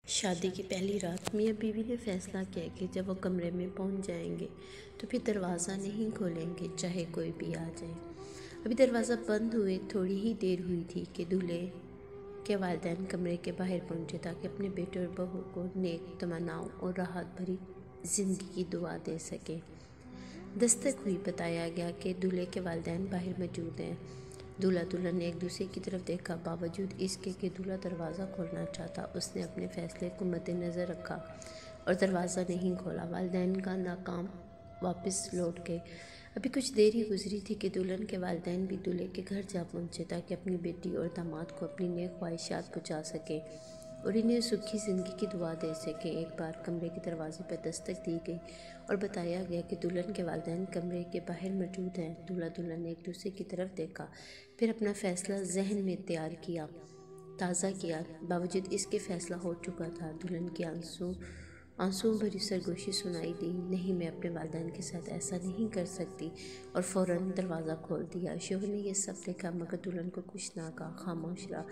شادی کی پہلی رات میاں بیوی نے فیصلہ کیا کہ جب وہ کمرے میں پہنچ جائیں گے تو پھر دروازہ نہیں کھولیں گے چاہے کوئی بھی آ جائے۔ ابھی دروازہ بند ہوئے تھوڑی ہی دیر ہوئی تھی کہ دولہے کے والدین کمرے کے باہر پہنچے تاکہ اپنے بیٹے اور بہو کو نیک تمناؤں اور راحت بھری زندگی کی دعا دے سکیں۔ دستک ہوئی، بتایا گیا کہ دولہے کے والدین باہر موجود ہیں۔ دولہا دلہن نے ایک دوسرے کی طرف دیکھا۔ باوجود اس کے کہ دولہا دروازہ کھولنا چاہتا، اس نے اپنے فیصلے کو مد نظر رکھا اور دروازہ نہیں کھولا۔ والدین کا ناکام واپس لوٹ گئے۔ ابھی کچھ دیر ہی گزری تھی کہ دلہن کے والدین بھی دولہے کے گھر جا پہنچے تاکہ اپنی بیٹی اور داماد کو اپنی نیک خواہشات پہنچا سکیں اور انہیں سکھی زندگی کی دعا دے سکیں۔ ایک بار کمرے کے دروازے پر دستک دی گئی اور بتایا گیا کہ دلہن کے والدین کمرے کے باہر موجود ہیں۔ دولہا دلہن نے ایک دوسرے کی طرف دیکھا، پھر اپنا فیصلہ ذہن میں تازہ کیا۔ باوجود اس کے فیصلہ ہو چکا تھا۔ دلہن کی آنسوؤں بھری سرگوشی سنائی دی، نہیں میں اپنے والدین کے ساتھ ایسا نہیں کر سکتی، اور فوراً دروازہ کھول دیا۔ شوہر نے یہ سب دیکھا مگر دلہن کو کچھ نہ کہا، خاموش رہا۔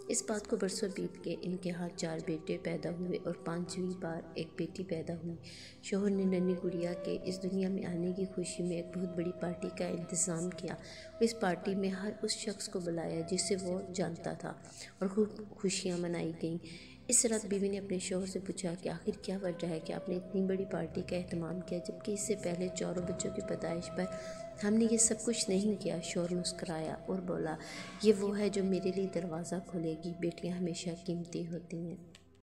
اس بات کو برسوں بیت گئے۔ ان کے ہاں 4 بیٹے پیدا ہوئے اور 5ویں بار ایک بیٹی پیدا ہوئی۔ شوہر نے ننھی گڑیا کے اس دنیا میں آنے کی خوشی میں ایک بہت بڑی پارٹی کا انتظام کیا اور اس پارٹی میں ہر اس شخص کو بلایا جسے وہ جانتا تھا اور خوب خوشیاں منائی گئیں۔ اس رات بیوی نے اپنے شوہر سے پوچھا کہ آخر کیا وجہ ہے کہ آپ نے اتنی بڑی پارٹی کا اہتمام کیا جبکہ اس سے پہلے 4 بچوں کی پیدائش پر ہم نے یہ سب کچھ نہیں کیا۔ شوہر مسکرایا اور بولا، یہ وہ ہے جو میرے لیے دروازہ کھولے گی۔ بیٹیاں ہمیشہ قیمتی ہوتی ہیں۔